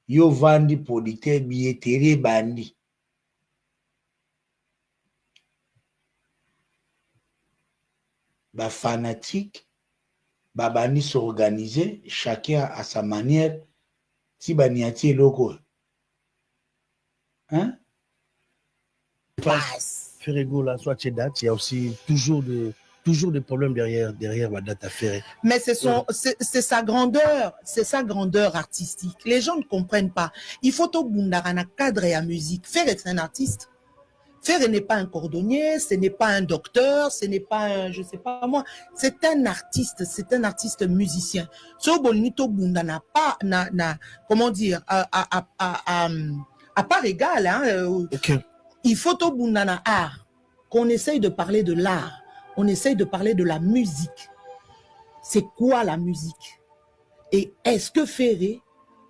yo vandi producteur billetterie bandi. Ba fanatique, ba bandi s'organiser, chacun à sa manière, si baniati loko. Hein? Ferrego, là, soit chez date, il y a aussi toujours des problèmes derrière ma date à Ferré. Mais c'est sa grandeur artistique. Les gens ne comprennent pas. Il faut au bundarana cadre et à musique. Ferré est un artiste. Ferré n'est pas un cordonnier, ce n'est pas un docteur, ce n'est pas un, je sais pas moi, c'est un artiste musicien. So bonito bunda n'a pas, comment dire, à part égale, hein. Okay. Il faut au bunda na art, qu'on essaye de parler de l'art, on essaye de parler de la musique. C'est quoi la musique? Et est-ce que Ferré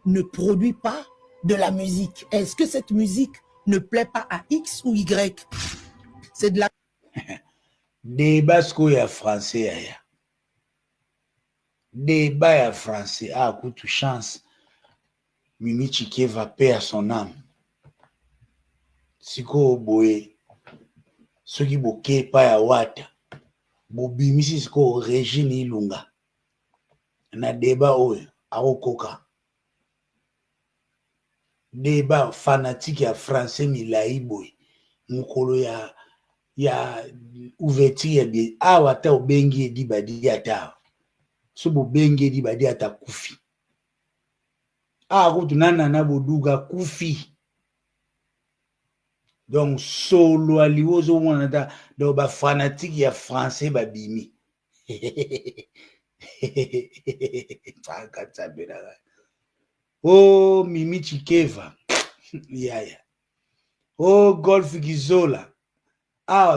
ne produit pas de la musique? Est-ce que cette musique ne plaît pas à X ou Y? C'est de la... Débat ya français ya. Débat ya français a coup chance. Mimi Chikeva paix à son âme. Siko boye. Soki boke pa ya wata. Bobimisi siko Régine Ilunga. Na débat oyo akokoka. Débat fanatique ya français milai boye. Mukolo ya ouverture ya bien. Awa ta obengi edi badi ata. So bobengi edi badi ata kufi. Kutu nana boduga kufi. Donc solo aliwozo mwana do ba fanatique ya français babimi. Oh Mimi Chikeva. Yaya. Oh Golf Gizola.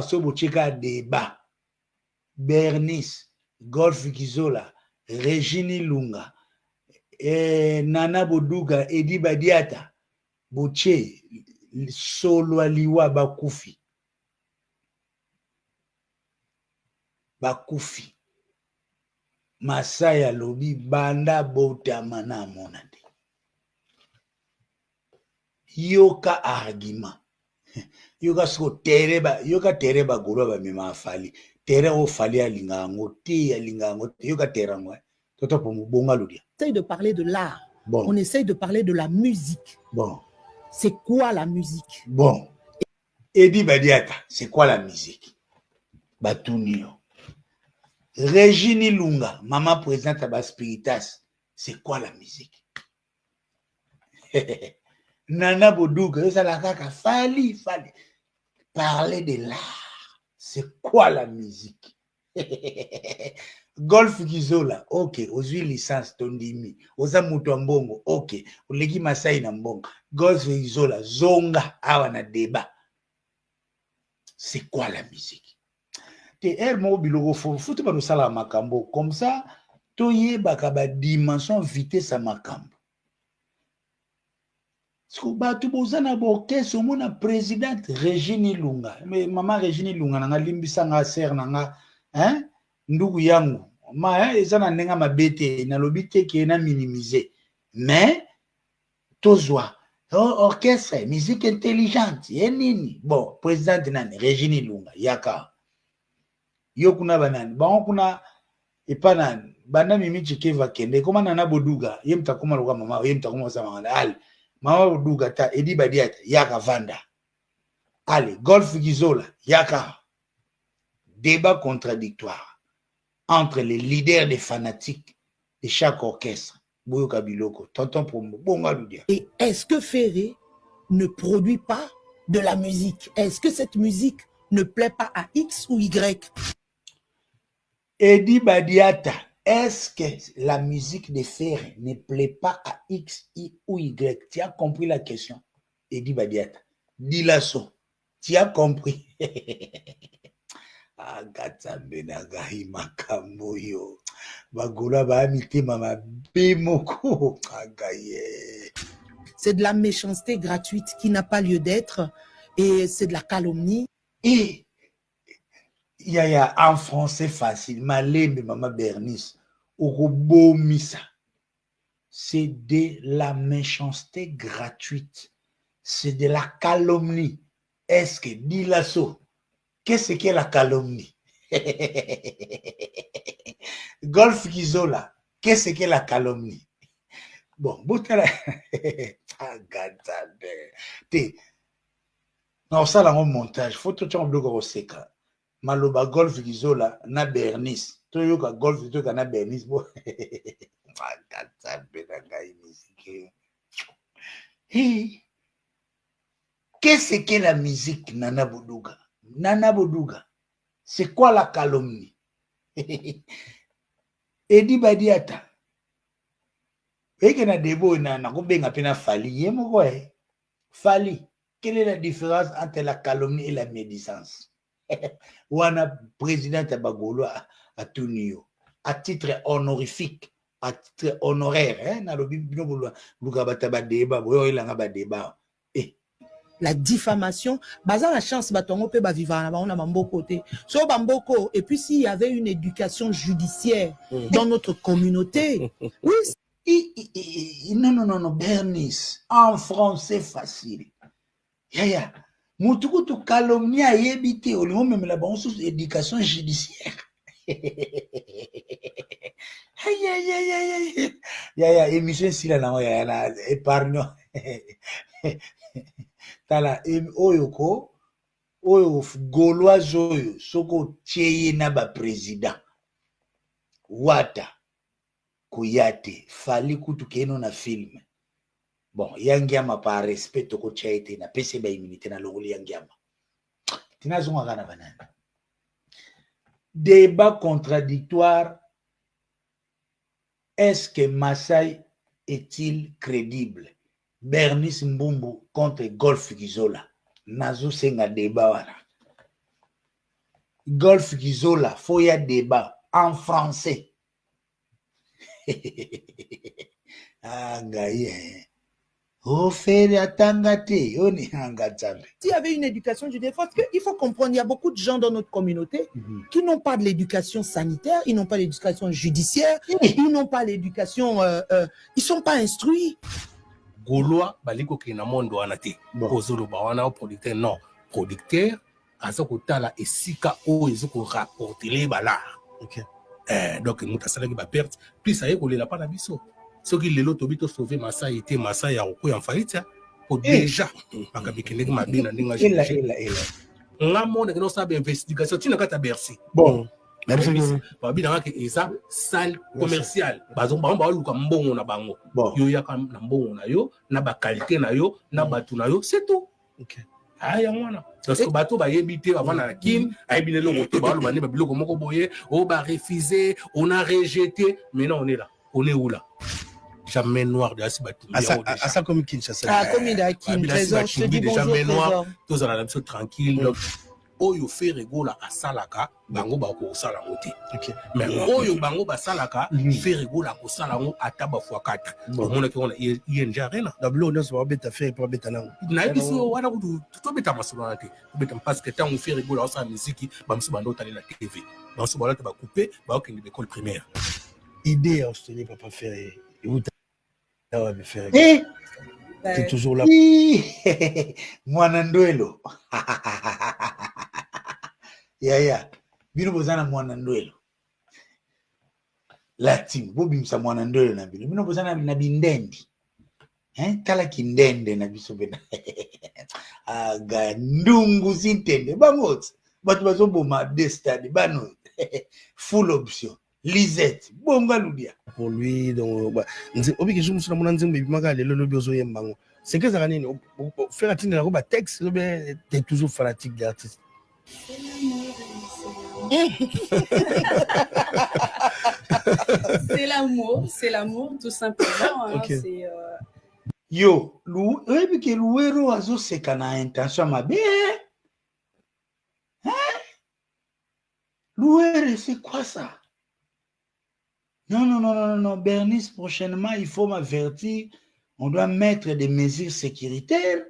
So bocheka débat. Bernice, Golf Gizola, Régine Ilunga, Nana Boduga, Edi Badiata, Boche, solo aliwa bakufi. Bakufi. Masaya lobi banda bota mana monade. Yoka argument. Yoka sko tereba, yoka tereba golo ba mima fali. Tere o fali alingango, ti alingango, yoka terango. Toto pour mubonga ludia. On essaye de parler de l'art. Bon. On essaye de parler de la musique. Bon. C'est quoi la musique? Bon. Edi Badiata, c'est quoi la musique? Batunio. Régine Ilunga, maman présidente à Baspiritas, c'est quoi la musique? Nana Boduga, ça la kaka, fali. Parler de l'art, c'est quoi la musique? Golf Gizola, ok, ozwi licence tondimi, oza mutu mbongo, ok, oleki Masai na mbongo. Golf Gizola, zonga, awa na débat. C'est quoi la musique? Te mo biloko futu ba sala makambo comme ça, toyebaka ba dimension vitesse makambo. Siko batu bozana bokeso mona présidente Régine Ilunga. Mais maman Régine Ilunga nanga limbisa nga ser nanga, hein? Ndugu yangu. Ma ezana nenga mabete na lobite ki na minimiser. Mais tozwa orchestre, musique intelligente, yenini. Bon, présidente nani Régine Ilunga yaka. Yokuna banani. Ba kuna epana banda Mimi Chikeva kende koma Nana Boduga, yemta koma loka mama, yemta koma sa mangala. Ali. Mama Boduga ta Edi Badiata yaka vanda. Allez, Golf Gizola yaka. Débat contradictoire entre les leaders des fanatiques de chaque orchestre. Boyoka Biloko, tonton Promo, bonga ludia. Et est-ce que Ferré ne produit pas de la musique? Est-ce que cette musique ne plaît pas à X ou Y? Edi Badiata, est-ce que la musique de Ferré ne plaît pas à X ou Y? Tu as compris la question? Edi Badiata, dis-la son. Tu as compris? Agatsambenaga makambo yo. Bagola ba mitema mabe moko. Agaye. C'est de la méchanceté gratuite qui n'a pas lieu d'être et c'est de la calomnie. Et il y a en français facile, malembe mama Bernice, okobomisa. c'est de la méchanceté gratuite. C'est de la calomnie. Est-ce que, dit l'assaut, qu'est-ce qu'est la calomnie? Golf Gizola, qu'est-ce qu'est la calomnie? Bon, Boutala. Non, ça, là, on montage. Faut tout le temps au seka. Maloba Golf Gizola, na Bernice. Tout le monde Golf Gizola, na Bernice. Bon. Hey. Qu'est-ce que la musique, Nana Boudouga? Nana Boudouga, c'est quoi la calomnie? Edi Badiata. Et qu'il y a des beaux, il y a un Fali. Fali. Quelle est la différence entre la calomnie et la médisance? Ou un président Bagolo à Tunio, à titre honorifique, à titre honoraire. La diffamation, bazar la chance batongo pe ba vivre on a mambo côté. So bamboko et puis s'il y avait une éducation judiciaire dans notre communauté. Oui, non, Bernice, en français facile. Yaya, mutuku tu calomnie a yébité au niveau même la bonne source éducation judiciaire. Yaya, émission si la yaya, épargne. Tala oyoko oyo gaulois oyo soko tieye na ba président wata kuyate fali kutu keno na film bon yangiama par respect toko tiete na pese ba immunité na longoli yangiama tinazonga kana banana débat contradictoire. Est-ce que Massai est-il crédible? Bernice Mbumbu contre Golf Gizola. Nazo senga débat wana. Golf Gizola, faut y a débat en français. Ah, gaïe. Oh, fait atangate. On est en gazambe. S'il y avait une éducation judiciaire, il faut comprendre, il y a beaucoup de gens dans notre communauté qui n'ont pas de l'éducation sanitaire, ils n'ont pas l'éducation judiciaire, ils n'ont pas l'éducation, ils ne sont pas instruits. Gaulois, baliko ki na mondo wana te. Kozolo ba wana o producteur non. Producteur azoko tala esika o ezoko rapporter bala. OK. Donc muta sala ki ba perte, plus aye kolela pa na biso. Soki lelo tobito sauver Masai était Masai ya ko ya faillite pour déjà bakabikende ki mabina ndinga jeje. Nga monde que non sabe investigation tina kata Bercy. Bon. Babi na ke eza salle commerciale bazo ba luka mbongo na bango yo yaka na mbongo na yo na ba qualité na yo na batu na yo c'est tout. OK. Aya mwana parce que bato ba yebité avant na kin ayebine longo te ba lo bane ba biloko moko boye o ba refuser on a rejeté maintenant on est là on est où là jamais noir de asibatu à ça comme Kinshasa ah comme il a Kin trésor je te dis bonjour jamais noir tous à la même tranquille donc oyo fait rigola à salaka bango ba ko sala ngoti. OK. Mais oyo bango ba salaka fait rigola ko sala ngo ataba fois 4. Mona ke ona yenja rena. Dablo no so beta fait pour beta nango. Na biso wana kutu to beta masolo te. Beta parce que tant on fait rigola sa musique ba mso bando tali na TV. Ba mso bando ba couper ba ok ni école primaire. Idée à se papa faire et vous va faire. C'est toujours là. Mwananduelo. Yaya, bino bozana mwananduelo. Latim, bobi msa mwananduelo na bino. Bino bozana na bindendi. Tala kindende na biso bena. Aga ndungu sintende. Bamot. Batu bazobo ma destadi. Bano. Full option. Lisette. Bonga ludia. Pour lui, donc, obi que je me suis demandé mais maga le lobi ozo yembango. C'est que ça ganine faire atteindre la roba texte, t'es toujours fanatique d'artiste. C'est l'amour tout simplement. Hein, okay. C'est yo, oui que Louero azo c'est kana intention mabe. Louero, c'est quoi ça? Non, Bernice, prochainement, il faut m'avertir. On doit mettre des mesures sécuritaires.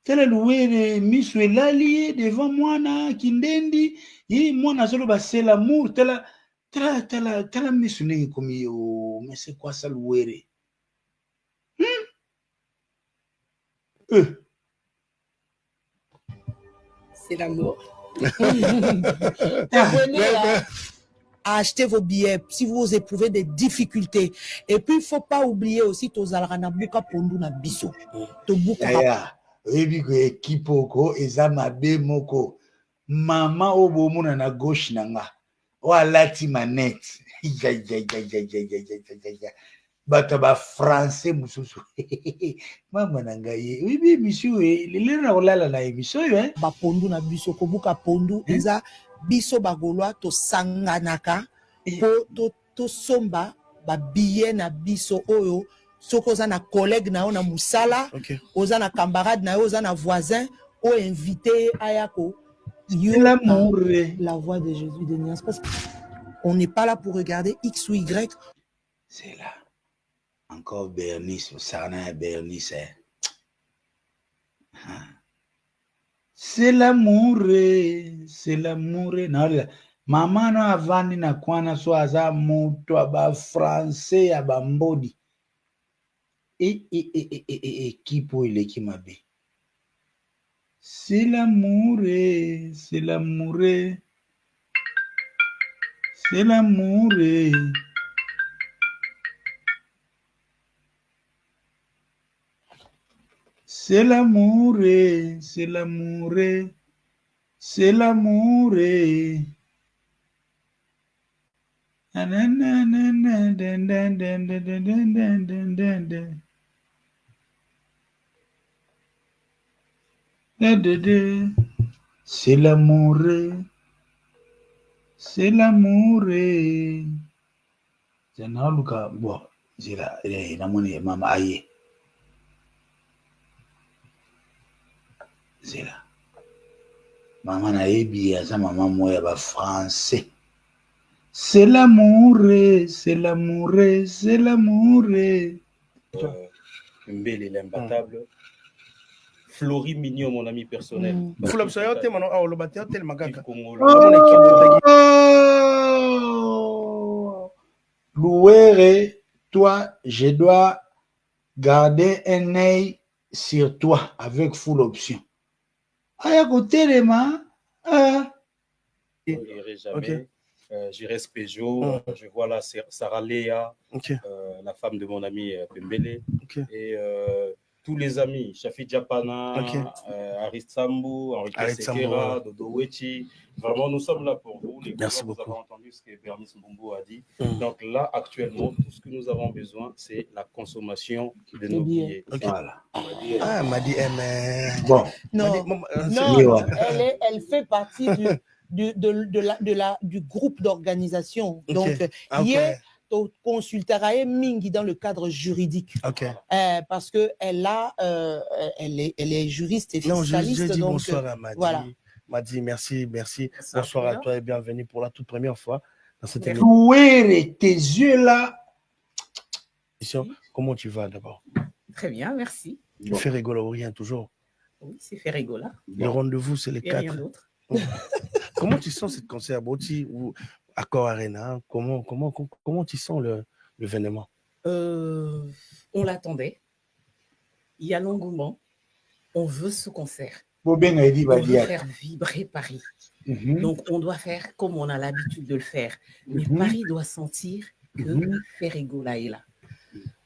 Tel loué mis lié devant moi na kindendi. Y moi na zolo c'est l'amour. Tel mis comme yo. Mais c'est quoi ça loué? C'est l'amour. À acheter vos billets si vous éprouvez des difficultés. Et puis, il ne faut pas oublier aussi Tozalranabuka Pondu na biso. Équipe oko ezamabe moko mama obomona na gauche nanga o alati manette bato ba français mususu mama nanga ye oui monsieur lelo na kolala na émission yo ba pondu na biso kobuka pondu eza biso bagolwa to sanganaka po to somba ba billet na biso oyo soko oza na collègue na yo na musala oza na camarade na yo oza na voisin o invité ayako l'amour la voix de Jésus de Nias parce qu'on n'est pas là pour regarder X ou Y. C'est là encore Bernice ça na Bernice c'est l'amour na mama no avandi na kwana so aza moto aba français ya bambodi équipe ileki mabe c'est l'amour c'est l'amour c'est l'amour c'est l'amour c'est l'amour c'est l'amour c'est l'amour c'est l'amour jana luka bo zira na moni mama aye zira mama na ebi aza mama moya ba français c'est l'amour c'est l'amour c'est l'amour Mbele l'imbattable Florie Mignon, mon ami personnel. Louere, toi, je dois garder un œil sur toi avec full option. À côté de moi, Je n'irai jamais. J'irai Peugeot. Je vois là Sarah Léa, la femme de mon ami Pembele. Et tous les amis, Shafi Japana, Aristambo, Henrique Sekera, Dodo Wechi. Vraiment, nous sommes là pour vous. Merci beaucoup. Vous avez entendu ce que Bernice Mbumbo a dit. Donc là, actuellement, tout ce que nous avons besoin, c'est la consommation de nos billets. Voilà. Ah, Madi bon. Non, elle fait partie du groupe d'organisation. Donc, hier, consultera Mingi dans le cadre juridique. Parce que elle est juriste et fiscaliste. Non, je dis donc, bonsoir à Madi. Voilà. Madi, merci. Bonsoir à toi et bienvenue pour la toute première fois dans cette émission. Louer tes yeux là. Comment tu vas d'abord? Très bien, merci. Tu fais rigoler ou rien toujours? Oui, c'est fait rigoler. Le rendez-vous, c'est les 4. Rien d'autre. Comment tu sens cette concert Boti ou Accor Arena? Comment tu sens l'événement? On l'attendait. Il y a l'engouement. On veut ce concert. On veut faire vibrer Paris. Donc, on doit faire comme on a l'habitude de le faire. Mais Paris doit sentir que Ferrigola est là.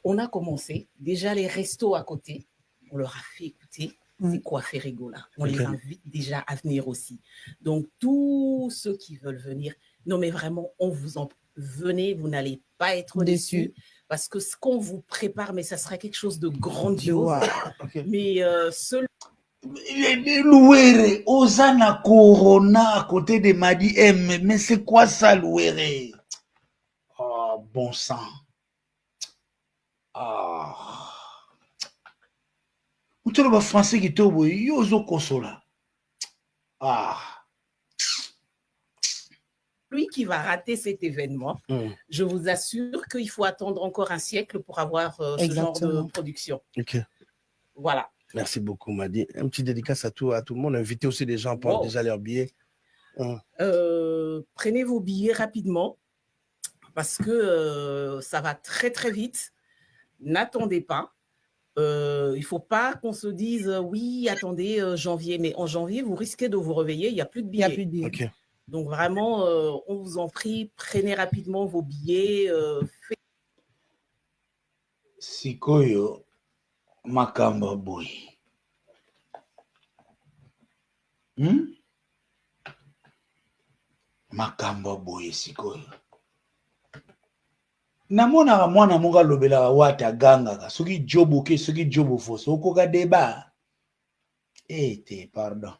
On a commencé. Déjà, les restos à côté, on leur a fait écouter c'est quoi Ferrigola. On les invite déjà à venir aussi. Donc, tous ceux qui veulent venir, non mais vraiment, venez, vous n'allez pas être déçus. Parce que ce qu'on vous prépare, mais ça sera quelque chose de grandiose. Mais Louere, Osana Corona à côté de Madi M. Mais c'est quoi ça, Louere? Oh, bon sang. Tu le français qui tombe, yozo kosola. Lui qui va rater cet événement, je vous assure qu'il faut attendre encore un siècle pour avoir ce genre de production. Voilà. Merci beaucoup, Madi. Un petit dédicace à tout le monde. Invitez aussi des gens à prendre déjà leurs billets. Prenez vos billets rapidement parce que ça va très très vite. N'attendez pas. il ne faut pas qu'on se dise oui, attendez, janvier, mais en janvier, vous risquez de vous réveiller, il n'y a plus de billets. Il n'y a plus de billets. Ok. Donc vraiment, on vous en prie, prenez rapidement vos billets. Sikoyo makamba boy. Makamba boy sikoyo. Namonaka mwana moko alobelaka wata gangaka soki jobo ke soki jobo foso okoka débat. Pardon.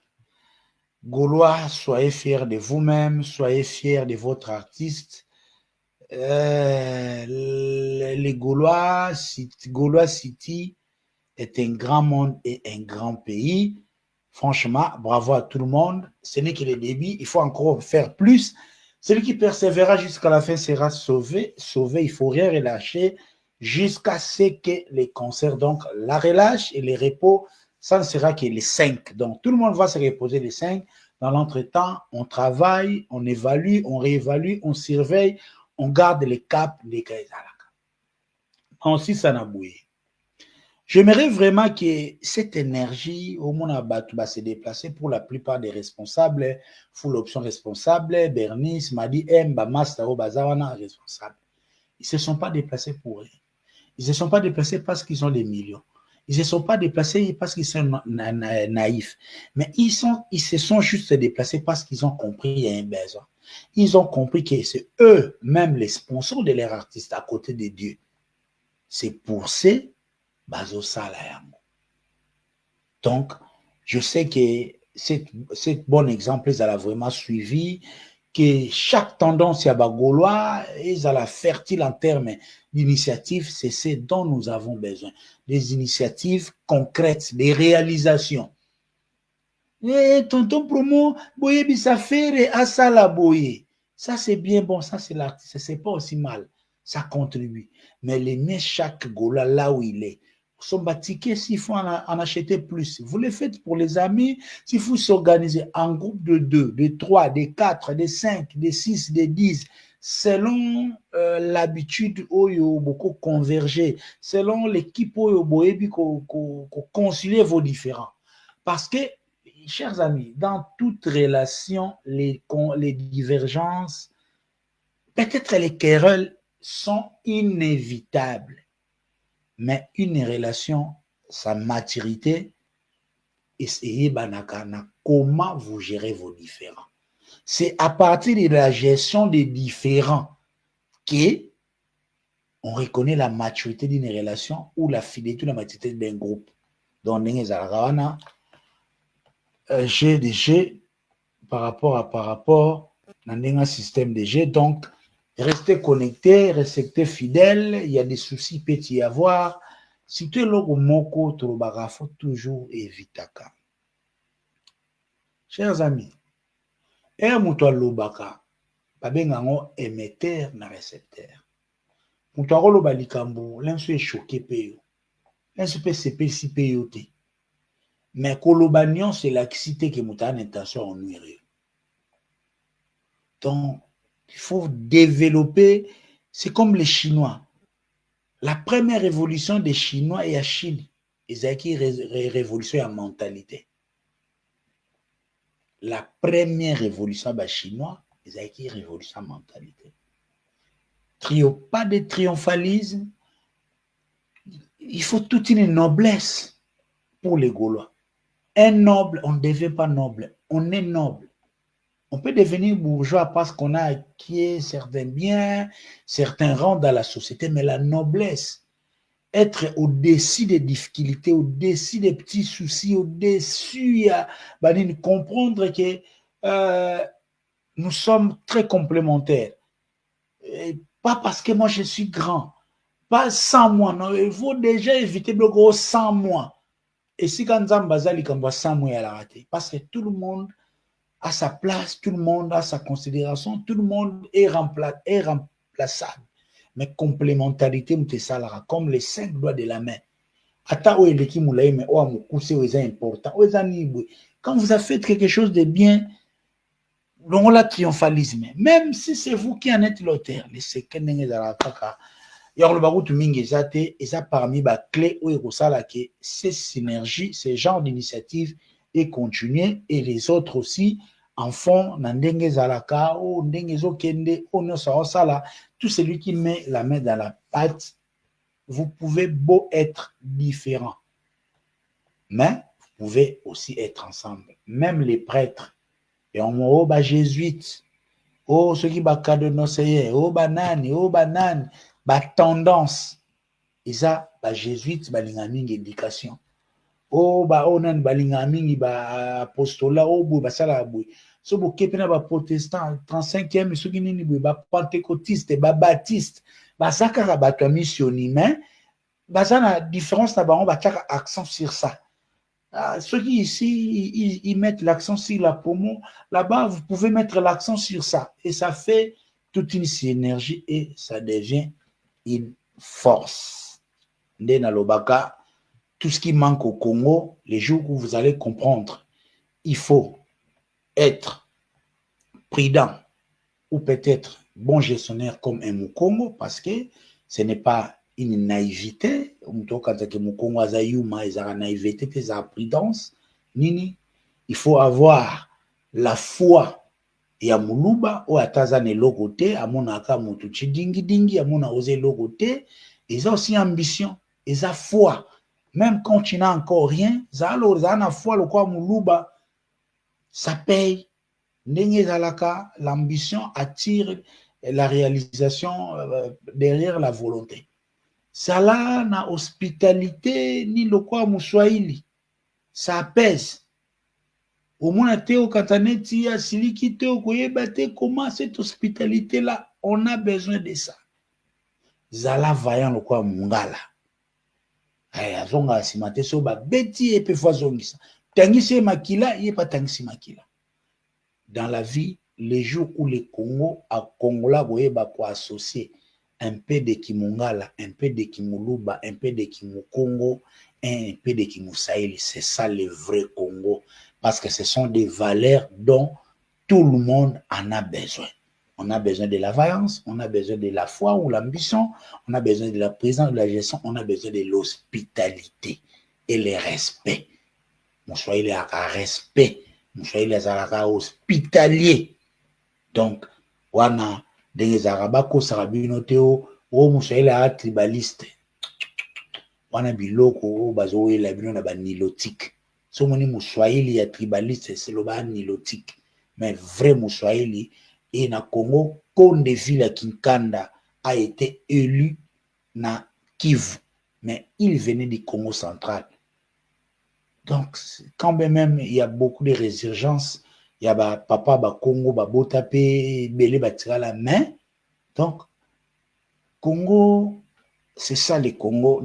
Gaulois, soyez fiers de vous-même, soyez fiers de votre artiste. Les Gaulois City est un grand monde et un grand pays. Franchement, bravo à tout le monde. Ce n'est que le début, il faut encore faire plus. Celui qui persévérera jusqu'à la fin sera sauvé. Sauvé, il ne faut rien relâcher jusqu'à ce que les concerts, donc la relâche et les repos, ça ne sera que les 5. Donc tout le monde va se reposer les 5. Dans l'entretemps, on travaille, on évalue, on réévalue, on surveille, on garde les caps des Kaizalaka. Ensuite, ça n'a bouillé. J'aimerais vraiment que cette énergie, au moins, va se déplacer pour la plupart des responsables, full option responsable, Bernice, Madi, Mba, Mastaro, Bazawana, responsable. Ils ne se sont pas déplacés pour eux. Ils ne se sont pas déplacés parce qu'ils ont des millions. Ils ne se sont pas déplacés parce qu'ils sont naïfs. Mais ils se sont juste déplacés parce qu'ils ont compris qu'il y a un besoin. Ils ont compris que c'est eux-mêmes les sponsors de leurs artistes à côté de Dieu. C'est pour ces bazo salayango. Donc, je sais que cet bon exemple, ils ont vraiment suivi, que chaque tendance à Gaulois, ils ont la fertile en termes d'initiatives, c'est ce dont nous avons besoin. Des initiatives concrètes, des réalisations. Tonton promo, boye bisafere asala boye. Ça c'est bien bon, ça c'est l'artiste, c'est pas aussi mal. Ça contribue. Mais l'aimer chaque Gaulois là où il est. Son ticket, s'il faut en acheter plus. Vous le faites pour les amis, s'il faut s'organiser en groupe de 2, de 3, de 4, de 5, de 6, de 10, selon l'habitude où il y a beaucoup converger, selon l'équipe où il y a concilier vos différends. Parce que, chers amis, dans toute relation, les divergences, peut-être les querelles sont inévitables. Mais une relation, sa maturité, essayez comment vous gérez vos différends. C'est à partir de la gestion des différends qu'on reconnaît la maturité d'une relation ou la fidélité ou la maturité d'un groupe. Donc, j'ai des jeux par rapport dans un système de jeux. Donc, restez connectés, restez fidèles. Il y a des soucis, peut y avoir. Si tu es là au moko, tu faut toujours éviter. Chers amis, et muto lobaka, babengango émetteur na récepteur. Muto loba likambo, l'enso est choqué peyo. L'enso peut se si peyo te. Mais kolobanion, c'est l'axité qui muta en intention en nuire. Donc, il faut développer, c'est comme les Chinois. La première révolution des Chinois est à Chine. Ils ont acquis révolution en mentalité. La première révolution des Chinois, ils ont acquis révolution en mentalité. Pas de triomphalisme. Il faut toute une noblesse pour les Gaulois. Un noble, on ne devient pas noble. On est noble. On peut devenir bourgeois parce qu'on a acquis certains biens, certains rangs dans la société, mais la noblesse, être au-dessus des difficultés, au-dessus des petits soucis, au-dessus, comprendre que nous sommes très complémentaires. Et pas parce que moi je suis grand, pas sans moi, non, il faut déjà éviter le gros sans moi. Et si quand Zambazali comme sans moi, elle a raté, parce que tout le monde à sa place, tout le monde a sa considération, tout le monde est remplaçable. Mais complémentarité, comme les 5 doigts de la main. Quand vous avez fait quelque chose de bien, on l'a triomphalisme. Même si c'est vous qui en êtes l'auteur, ya le barutu mingi ezate eza parmi ba clé ou ekosala ke ces synergies, ce genre d'initiative et continuer et les autres aussi en font na ndenge zalaka ou ndenge zokende ou nyonso sala. Tout celui qui met la main dans la pâte, vous pouvez beau être différent, mais vous pouvez aussi être ensemble. Même les prêtres, et on oh ba jésuites, oh ceux qui ba cadenoseye, oh banani, ba tendance, et ça ba jésuites ba lingamingi éducation. Oh ba onan ba lingamingi ba apostolat, oh bo ba sala bo. So bo kepena ba protestant 35e ceux qui nini bo ba pentecôtiste, ba baptiste, ba sakara ba to missioni, mais ba ça la différence là ba on ba faire accent sur ça. Ceux qui ici, ils mettent l'accent sur la promo, là-bas, vous pouvez mettre l'accent sur ça. Et ça fait toute une synergie et ça devient une force. Ndena Lobaka, tout ce qui manque au Congo, les jours où vous allez comprendre, il faut être prudent ou peut-être bon gestionnaire comme un Mukongo parce que ce n'est pas une naïveté, naïveté, prudence, nini, il faut avoir la foi ya muluba ou atazane logote, amonaka mutu chidingi dingi, amona ose logote, ils ont aussi ambition, ils ont foi, même quand tu n'as encore rien, ça a foi, le quoi muluba, ça paye, l'ambition attire la réalisation derrière la volonté. Sala na hospitalité ni lokwa muswahili. Ça apaise. Au moins, Théo Kantaneti, ya siliki Théo koyebate comment cette hospitalité-là, on a besoin de ça. Zala vaillant lokwa mungala. Aya, zonga simate soba beti epe fois zongisa. Tangisi makila, yé pas tangisi makila. Dans la vie, les jours où le Congo a Congola goyeba ko associé un peu de Kimungala, un peu de Kimuluba, un peu de Kimukongo, un peu de Kimusaïli. C'est ça le vrai Congo. Parce que ce sont des valeurs dont tout le monde en a besoin. On a besoin de la vaillance, on a besoin de la foi ou l'ambition, on a besoin de la présence, de la gestion, on a besoin de l'hospitalité et le respect. Moussouaïli a un respect, Moussouaïli a un hospitalier. Donc, wana des arabako sarabino teo o mushaila a tribaliste wana biloko o bazo la bino na ba nilotique so moni muswahili ya tribaliste c'est le ba nilotique mais vrai muswahili et na Congo Konde ville à Kinkanda a été élu na Kivu mais il venait du Congo central. Donc quand même il y a beaucoup de résurgences. Il y a ba papa ba Congo ba botape belé ba tira la main. Donc Congo, c'est ça le Congo.